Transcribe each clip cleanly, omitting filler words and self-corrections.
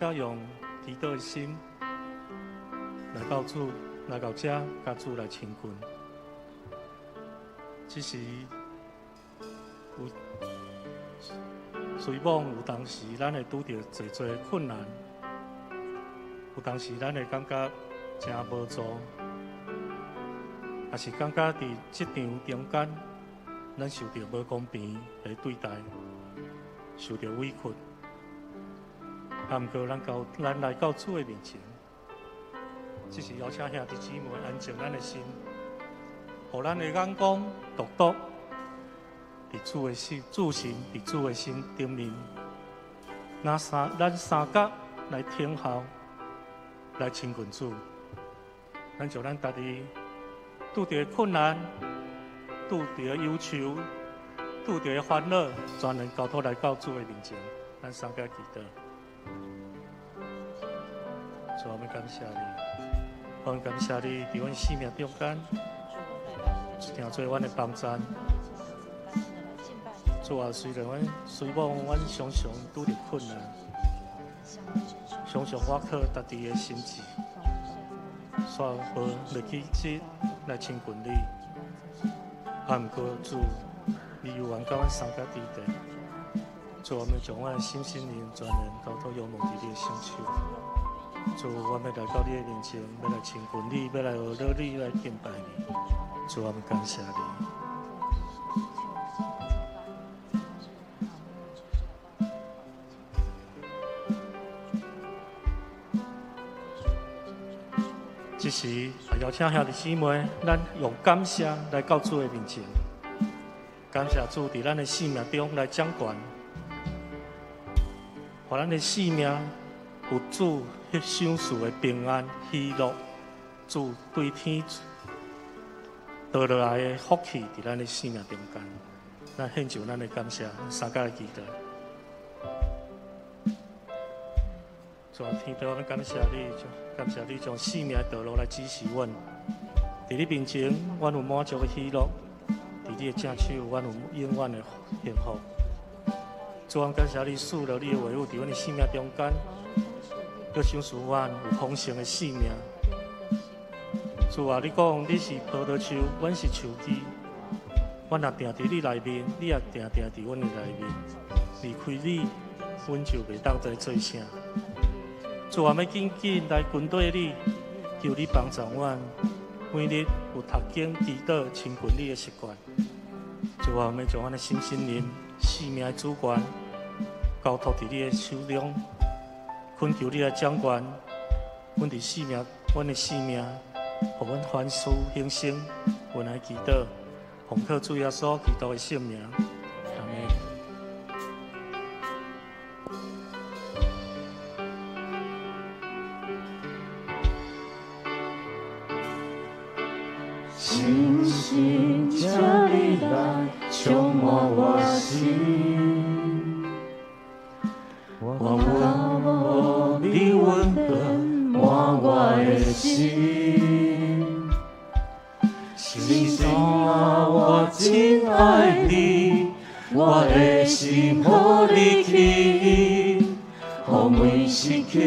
甲用祈祷的心来到主，来到这，甲主来亲近。只是有随往有当时咱会拄着侪侪困难，有当时咱会感觉真无助，也是感觉伫这场中间，咱受到无公平的对待，受到委屈。啊，毋过咱来到主的面前，只是邀请兄弟姊妹安静咱的心，互咱的眼光独伫主的心，主心伫主的心顶面。咱三角来听候，来亲近主。咱就咱家己拄着困难、拄着忧愁、拄着烦恼，全然交托来到主的面前。咱三角祈祷。主，我们感谢你，我们感谢你伫阮生命中间，听做阮的帮赞。主啊，虽然随往阮常常拄着困难，常常我靠家己的心智，煞无立起志来亲近你。啊，毋过主，你有缘甲阮三角地地，主，我们将阮的心灵全然交托仰望伫你的双手。主，我们来到你的面前，要来亲近你，要来学习你，来敬拜你。主，我们感谢你。这时，也邀请兄弟姊妹，咱用感谢来到主的面前，感谢主伫咱的生命中来掌权，互咱的生命有主迄享受的平安喜乐，主对天倒落来的福气伫咱的生命中间，咱献上咱的感谢，三角的祈祷。主啊，天父，我们感谢你，感谢你将生命的道路来指示阮。伫你面前，阮有满足的喜乐；伫你的正手，阮有永远的幸福。主啊，感谢你赐了你的话语伫阮的生命中间，要享受阮有丰盛的生命。主啊，你讲你是葡萄树，阮是树枝，阮若定伫你内面，你也定定伫阮的内面。离开你，阮就袂当再做啥。主啊，要紧紧来跟对你，求你帮助阮，每日有读经、祈祷、亲近你的习惯。主啊，要将阮的心灵、生命的主权交托伫你的手中，恳求你来掌权，阮的生命，互阮凡事兴盛，阮来祈祷，奉靠主耶稣基督的圣名，阿门。星星这里来充满我心，我你温暖满我的心。星星啊，我真爱你，我的心互你去，予每时刻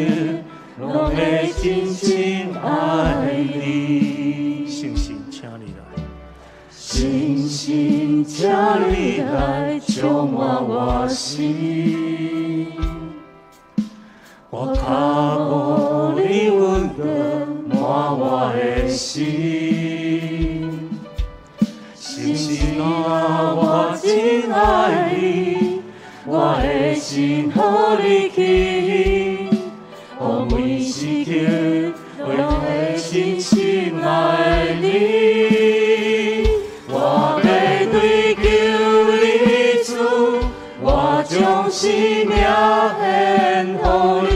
拢会真心爱你。星星，请你来。星星，请你来充满我心。我靠无你温暖满我的心。星星啊，我真爱你，我的心互你去，予每时刻拢会真心爱你。我要追求你主，我将生命献予你，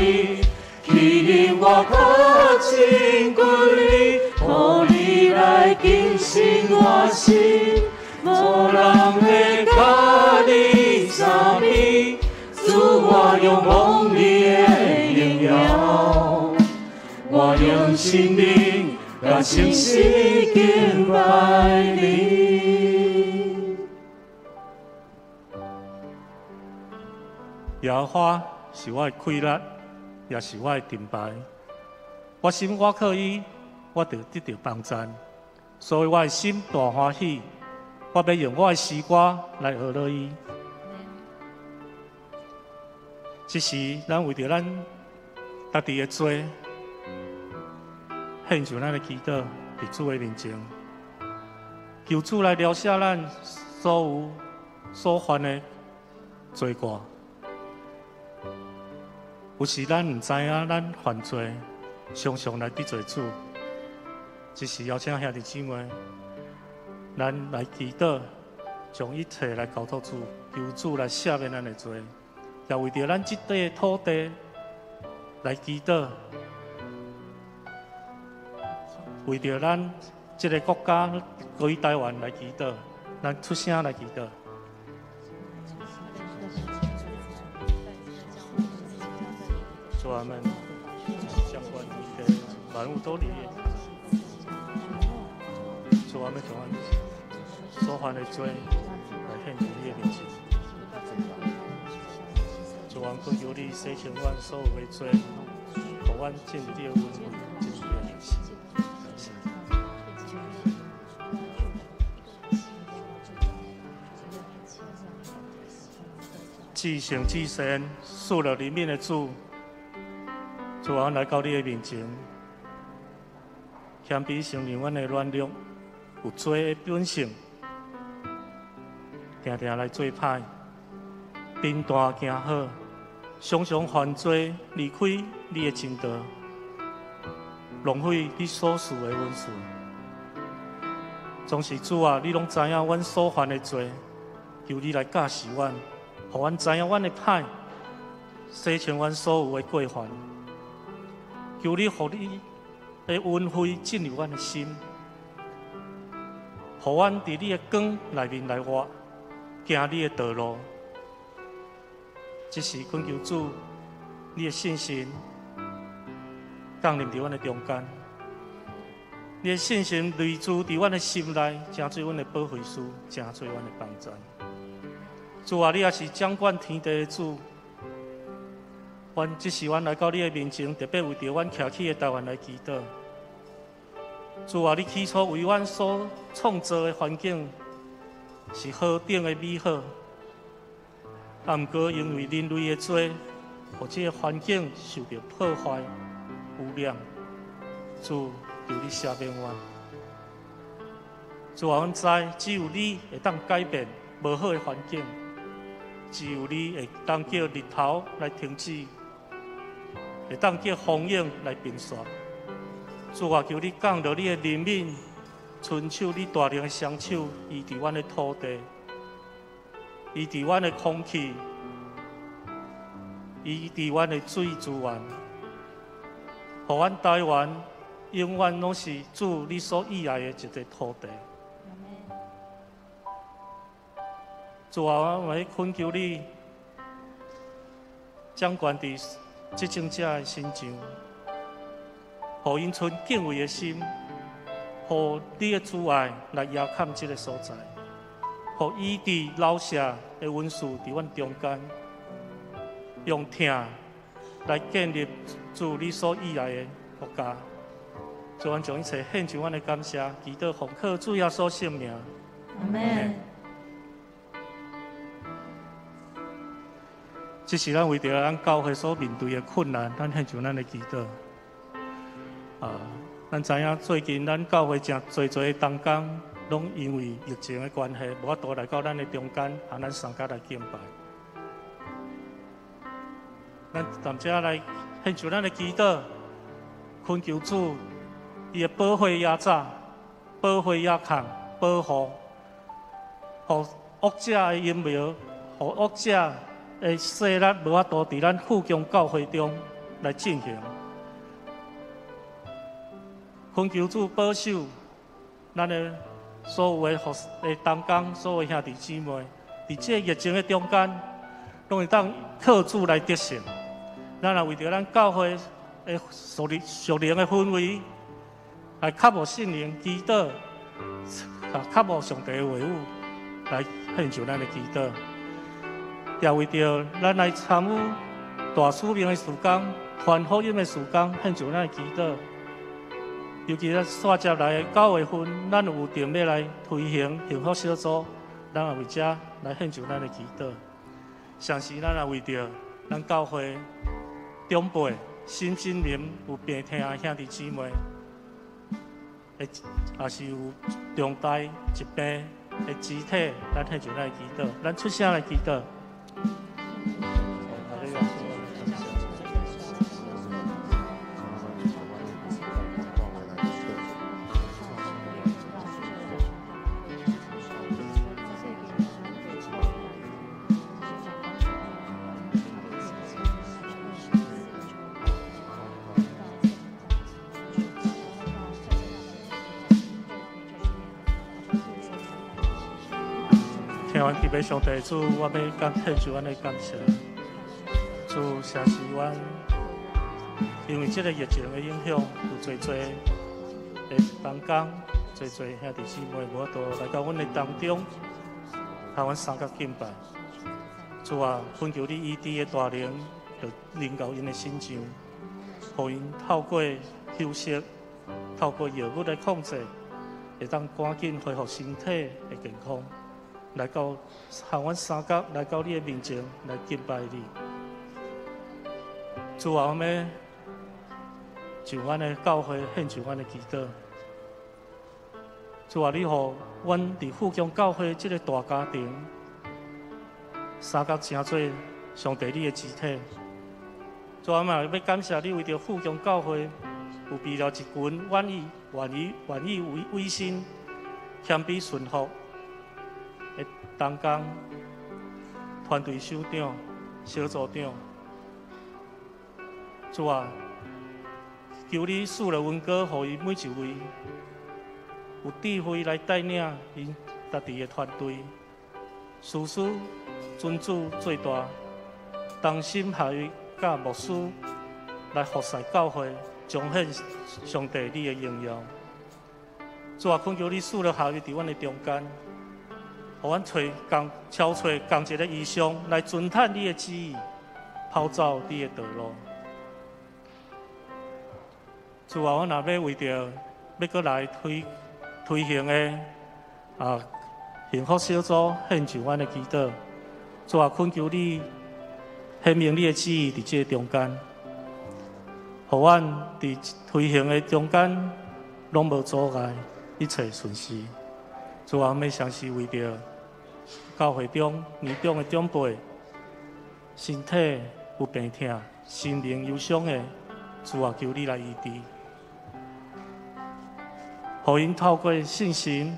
去引我靠近你，予你来更新我心，无人会甲你相比，主我仰望你的荣耀，我用心灵甲诚实敬拜你。耶和华是我的快乐，也是我的盾牌。我心我靠伊，我就得到帮赞。所以我的心大欢喜，我要用我的诗歌来学乐伊。这时，咱为着咱家己的罪，献上咱的祈祷，伫主的面前，求主来疗赦咱所有所犯的罪过。有时咱唔知影咱犯罪，常常来得罪主。这时邀请兄弟姊妹，咱来祈祷，将一切来交托主，求主来赦免咱的罪。也为着咱这块土地来祈祷，为着咱这个国家归台湾来祈祷，咱出声来祈祷。主啊们，相关的万物都离，主啊们将咱所犯的罪来献在你的面前。主啊，恳求你洗清阮所有的罪，互阮进入你的恩惠，进入你的灵性。至圣至善、赐了怜悯的主，主啊，来到你的面前，谦卑承认阮的软弱，有罪的本性，常常来做歹，平淡行好。常常犯罪，离开你的真道，浪费你所赐的恩赐。总是主啊，你拢知影阮所犯的罪，求你来教示阮，互阮知影阮的歹，洗清阮所有的过犯。求你，互你的恩惠进入阮的心，互阮伫你的光内面来活，行你的道路。这时恳求主，你的信心降临伫阮的中间，你的信心内住伫阮的心内，成做阮的保惠师，成做阮的帮助。主啊，你也是掌管天地的主，这时阮来到你的面前，特别为着阮徛起的台湾来祈祷。主啊，你起初为阮所创造的环境是何等的美好。啊，毋过因为人类的罪，互这个环境受到破坏、污染。主，求你赦免我。主啊，阮知只有你会当改变无好的环境，只有你会当叫日头来停止，会当叫风影来平息。主啊，求你降落你的怜悯，伸手你大能的双手，医治阮的土地。医治阮的空气，医治阮的水资源，互阮台湾永远拢是主你所喜爱的一个土地。主啊，我要恳求你，掌管伫执政者的心上，互因存敬畏的心，互你的主爱来遥看这个所在。互医治老舍的恩赐伫阮中间，用疼来建立主你所喜爱的国家。主，阮将一切献上阮的感谢，祈祷奉靠主耶稣圣名。阿门。这是咱为着咱教会所面对的困难，咱献上咱的祈祷。咱知影最近咱教会真侪的同工。拢因为疫情的关系，无法度来到咱的中间，和咱三家来敬拜。咱暂时来献上咱的祈祷，恳求主，伊的保护野早、保护野空、保护，互恶者的阴谋，互恶者的势力无法度伫咱富强教会中来进行。恳求主保守咱的。所有的同工，所有兄弟姊妹，伫这疫情的中间，拢会当靠主来得胜。咱也为着咱教会的属灵的氛围，来较无圣灵祈祷，较无上帝的话语，来献上咱的祈祷。也为着咱来参与大使命的事工，传福音的事工，献上咱的祈祷。尤其咱煞接来的9月份，咱有定要来推行幸福小组，咱也为这来献上咱的祈祷。同时，咱也为着咱教会长辈、新进民有病痛的兄弟姊妹，也是有重大疾病的肢体，咱献上咱的祈祷，咱出声来祈祷。听完祈祷上帝主，我要献上阮的感谢。主，谢谢阮，因为这个疫情的影响，有最多的同工、最多兄弟姊妹无法度来到阮的当中，向阮三角敬拜。主啊，恳求你医治的大能，就临到因的心上，互因透过休息，透过药物的控制，会当赶紧恢复身体的健康。来到向阮三角，来到你的面前来敬拜你。主啊，我们就阮的教会献上阮的祈祷。主啊，你互阮伫富强教会这个大家庭，三角成做上帝你的肢体。主啊，我们要感谢你为着富强教会有备了一群愿意委身、谦卑顺服的同工、团队首长、小组长。主啊，求你赐了恩膏，互伊每一位有智慧来带领因家己的团队，事事尊主最大，同心合意，甲牧师来服侍教会，彰显上帝你的荣耀。主啊，恳求你赐了合意伫阮的中间。互阮超找同一个意向，来遵探你的旨意，跑走你的道路。主啊，我若要为着要搁来推行的幸福小组献上阮的祈祷。主啊，恳求你显明你的旨意伫这中间，互阮伫推行的中间拢无阻碍，一切顺遂。主啊，我们常时为着教会中年长的长辈，身体有病痛、心灵忧伤的，主啊，求你来医治，互因透过信心，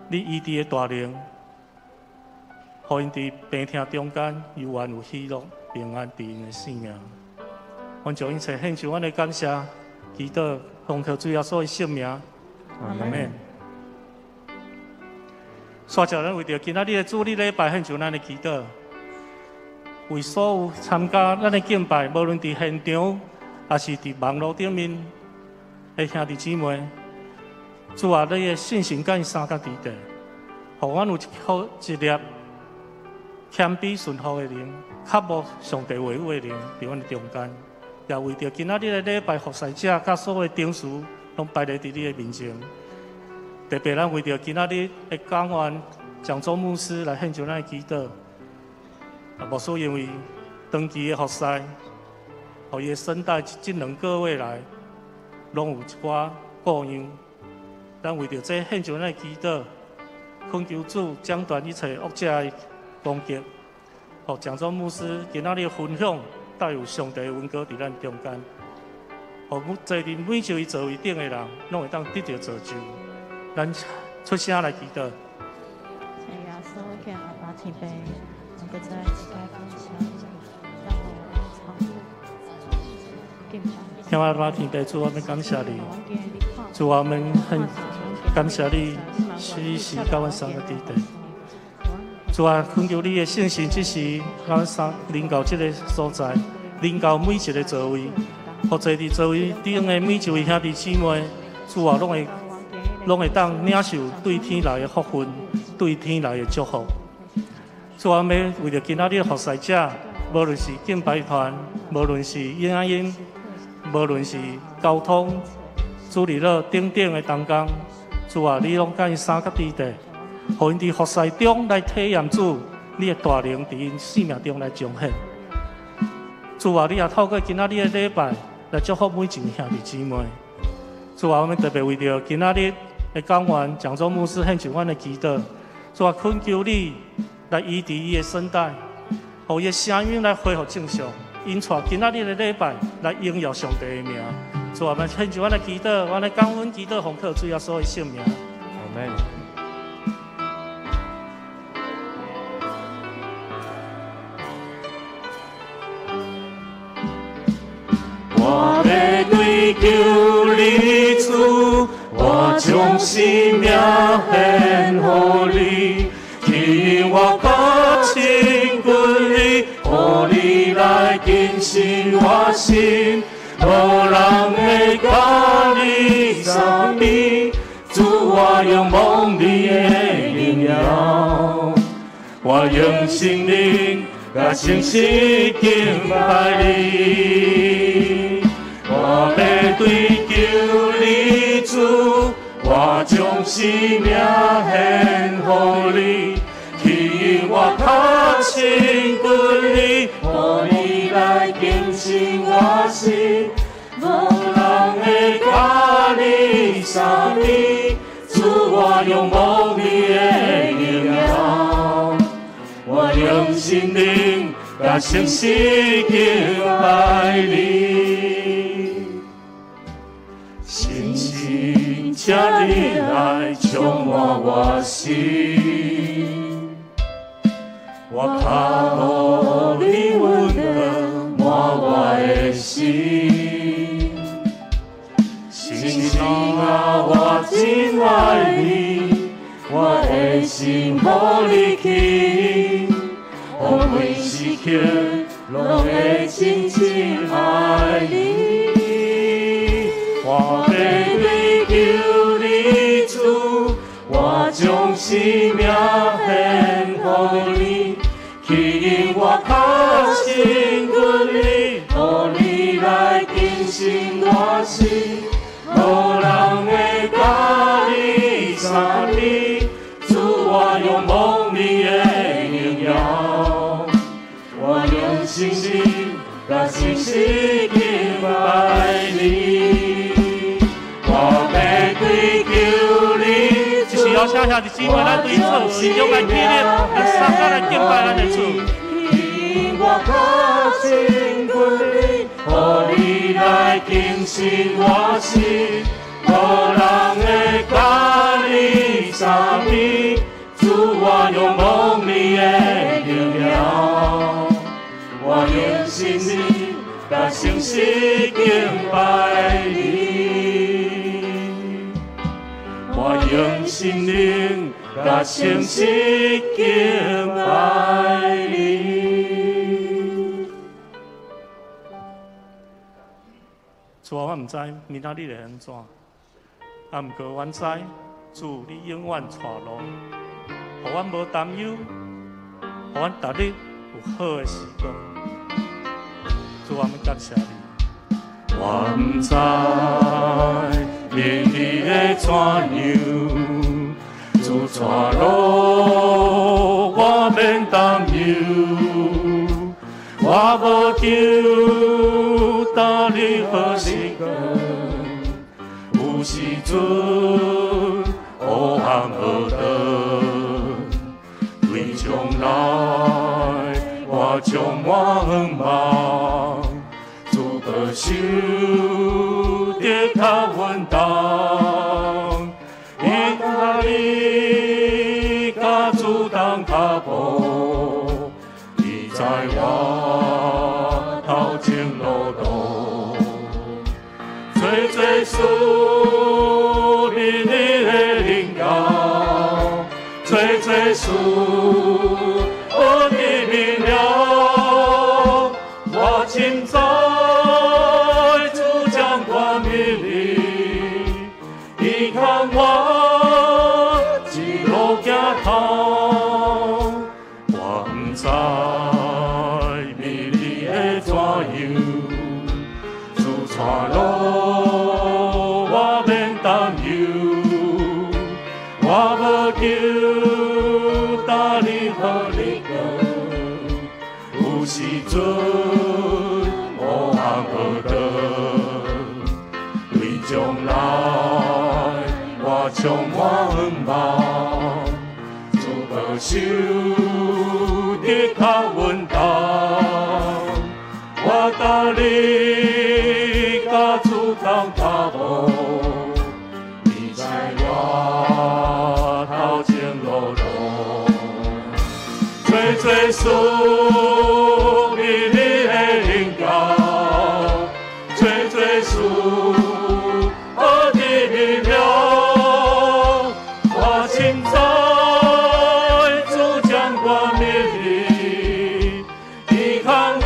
你医治的大能，互因伫病痛中间有安有喜乐、平安伫因的生命。阮将一切献上阮的感谢、祈祷，奉靠主耶稣的圣名，阿门。煞接咱为着今仔日的主日礼拜献上咱的祈祷，为所有参加咱的敬拜，无论伫现场还是伫网络顶面的兄弟姊妹，主啊，你的信心甲因三角伫地，互阮有一粒谦卑顺服的灵，克服上帝话语的灵，伫阮的中间，也为着今仔日的礼拜服侍者甲所有的长事，拢摆在伫你的面前。特别咱为着今仔日的讲员讲座牧师来献上咱的祈祷，牧师因为长期的服侍，互伊的声带这2个月来，拢有一寡故障。咱为着这献上咱的祈祷，恳求主斩断一切恶者的攻击，互讲座牧师今仔日的分享带有上帝的恩膏伫咱中间，互坐伫每一位座位顶的人，拢会当得到造就。咱出声来祈祷。请耶稣给阿爸天父，能够在世界分享，让我常敬拜。听阿爸天父，主，我们感谢你，主，我们很感谢你，时时甲阮三个伫地。主啊，恳求你的信心，即时甲阮三临到这个所在，临到每一个座位，或坐伫座位顶的每一位兄弟姊妹，主啊，拢会当领受对天来的福分，对天来的祝福。主啊，要为着今仔日的服侍者，无论是敬拜团，无论是影音，无论是交通、主日乐等等的同工，主啊，你拢甲因三甲地地，互因伫服侍中来体验主你的大能，伫因生命中来彰显。主啊，你也透过今仔日的礼拜来祝福每一位兄弟姊妹。主啊，我们特别为着今仔日的讲员蒋总牧师献上阮的祈祷。主啊，恳求你来医治伊的声带，互伊的声音来恢复正常。因带今仔日的礼拜来荣耀上帝的名。主啊，我们献上阮的祈祷，阮的感恩祈祷，奉靠主耶稣的圣名。阿门。我要追求你主，我将生命献予你，替我较亲近你，予你来更新我心，无人会甲你相比，主我仰望你的荣耀，我用心灵甲诚实敬拜你。我要追求你主，我将生命献予你，替我较亲近你，予你来更新我心，无人会甲你相比，主我仰望你的荣耀，我用心灵甲诚实敬拜你。星星请你来充满我心，我靠你温暖满我的心。星星啊，我真爱你，我的心无离弃，我每时刻拢会紧紧爱你。我要追求你主，我将生命献予你，替我较亲近你，予你来更新我心，无人会甲你相比，主我仰望你的荣耀，我用心灵甲诚实敬拜你。就是邀请兄弟姊妹来对主，心中来纪念，来参加来敬拜咱的主。我较亲近你，予你来更新我心，无人会甲你相比，主我仰望你的荣耀，我用心灵甲诚实敬拜你。我用心灵甲诚实敬拜你。主啊，我毋知明仔日会安怎，啊，毋过阮知主你永远带路，互阮无担忧，互阮逐日有好的时光。主啊，我感谢你。我毋知明日会怎样，主带路我免担忧，我无求等你好时光，有时阵黑暗无长，对将来我充满望。保守得较稳当，因靠你甲主动脚步，你在我头前路途，最最属于你的荣耀，最最属我的明了，我今早。依靠我一路行通，我不知明路我免担忧，我无求搭你予你过，有时阵无行无道，为将来我充满盼望，主保守日较稳当。我搭你甲主动脚步，你在我头前路途，做做事为你的荣耀，做做事好得明了，我凊彩主将我命令，你看我。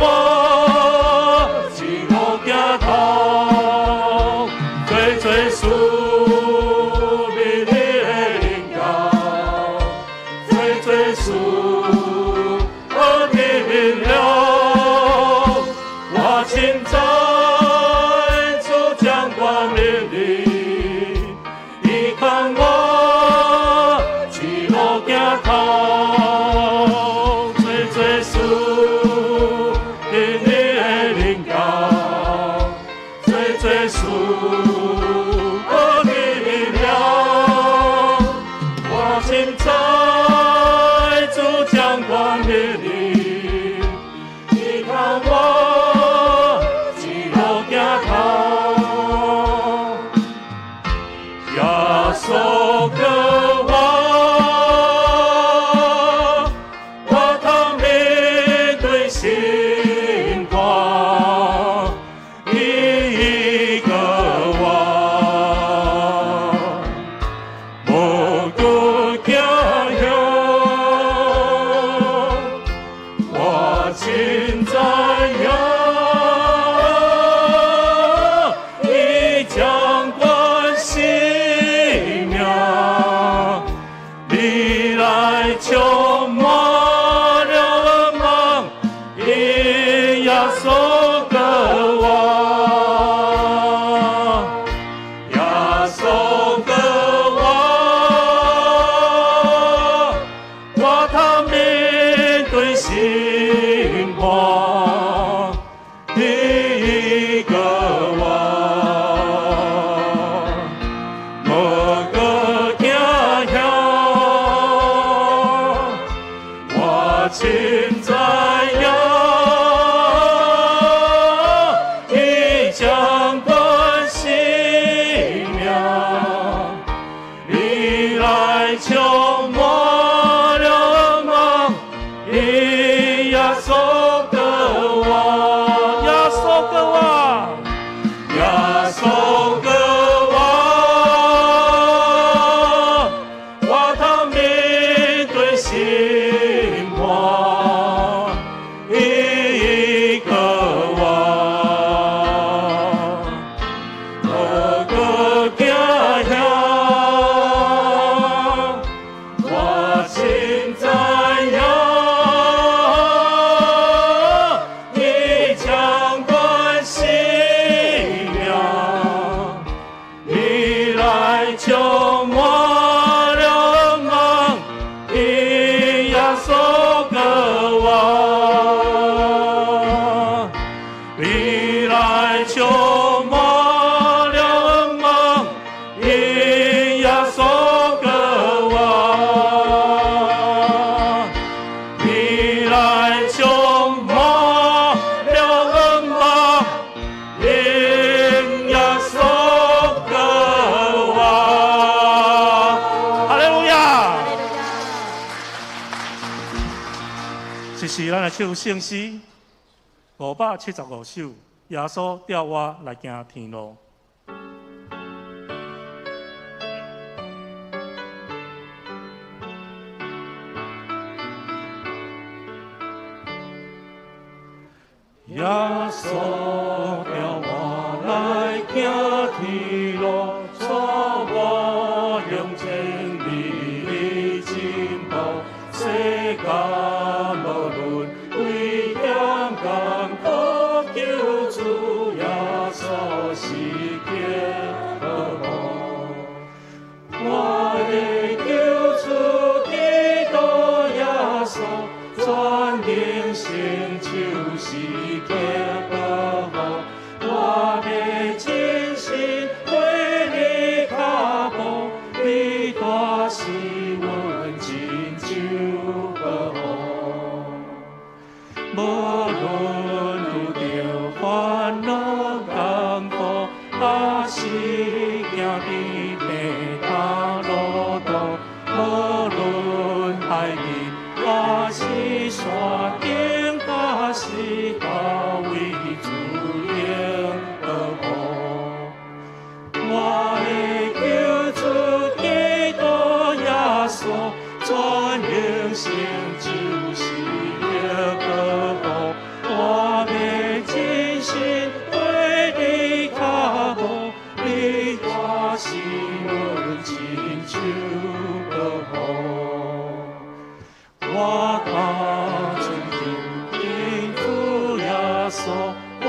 是咱来唱圣诗575首，耶稣调我来行天路。耶稣调我来行天路，带我向前你的前途，世界。危险艰苦，救主耶稣是叫好。我的救主基督耶稣，全人生就是叫好。我要真心为你脚步，你大是阮亲像保护。无论遇到烦恼艰苦，还是行伫地踏路途，无论海边还是山顶，还是高位主应保护。我的救主基督耶稣，全人生就是要保护。我要真心为你脚步，你大是阮亲像保护。我家尊敬天父耶稣，我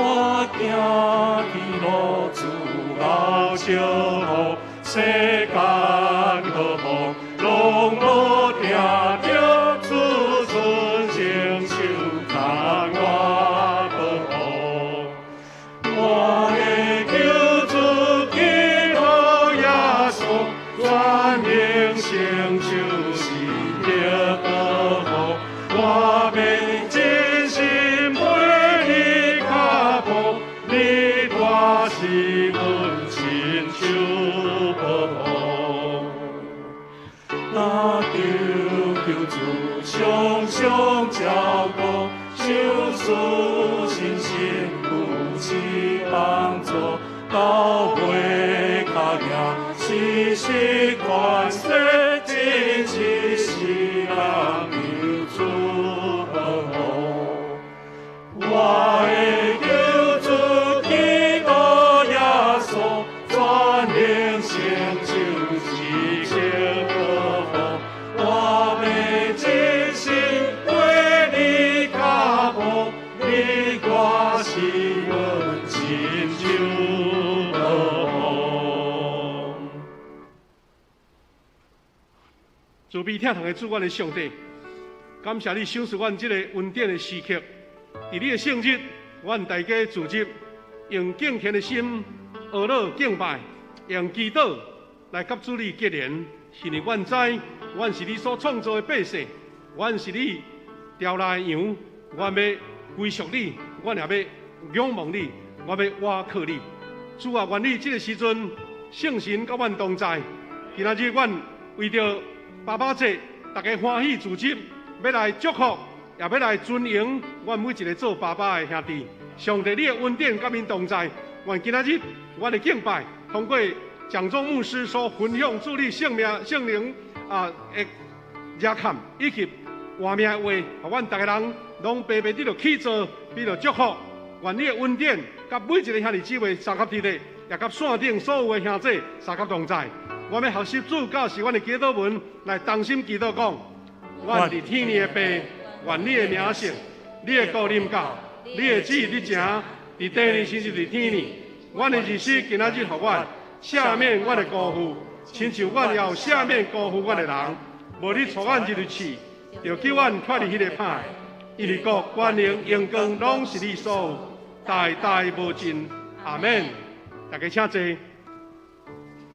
行的路自由笑好，世间好风拢无听着，自尊成手牵我保护。我的救主基督耶稣，全人生就是叫保护。我要真心为你脚步，你大是阮亲像保护。那求主常常照顾，手持信心扶持帮助，到尾脚赢，时时关切，真是是人有主保护。我的救主基督耶稣，全人生就是叫保护。我要真心为你脚步，你我是阮亲像保护。慈悲疼痛的主，阮的上帝，感谢你赏赐阮这个恩典的时刻。伫你的圣日，阮大家聚集，用敬虔的心学乐敬拜，用祈祷来甲主你结连。是因阮知，阮是你所创造的百姓，阮是你调来的羊，阮要归属你，阮也要仰望你，我要倚靠你。主啊，愿你这个时阵圣神甲阮同在。今仔日阮为着爸爸节，大家欢喜聚集，要来祝福，也要来尊迎阮每一个做爸爸的兄弟。上帝，你的恩典甲因同在。愿今仔日阮的敬拜，通过蒋忠牧师所分享主你圣灵的热坎以及活命的话，互阮大家人拢白白地着起做，比着祝福。愿你的恩典甲每一个兄弟姊妹三合伫地，也甲线顶所有的兄弟三合同在。我们学习主教是阮的祈祷文，来同心祈祷讲：阮伫天里的爸，愿你的名圣，你的国临到，你的旨意你行，伫地里亲像伫天里。阮的日子今仔日互阮赦免阮的辜负，亲像阮也有赦免辜负阮的人。无你带阮入去试，就叫阮脱离迄个歹。因为国、权能、荣光拢是你所有，代代无尽。阿门。大家请坐。